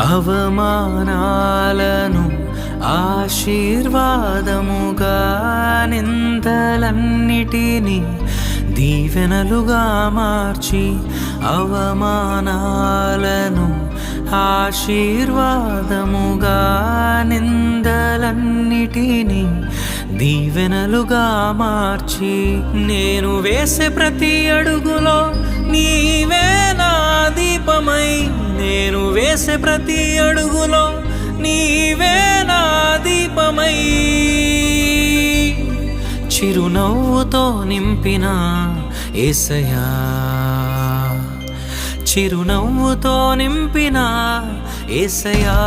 అవమానాలను ఆశీర్వాదముగా, నిందలన్నిటినీ దీవెనలుగా మార్చి, అవమానాలను ఆశీర్వాదముగా, నిందలన్నిటినీ దీవెనలుగా మార్చి, నేను వేసే ప్రతి అడుగులో నీవే నా దీపమై, నేను వేసే ప్రతి అడుగులో నీవే నా దీపమై, చిరునవ్వుతో నింపిన యేసయ్యా, చిరునవ్వుతో నింపిన యేసయ్యా.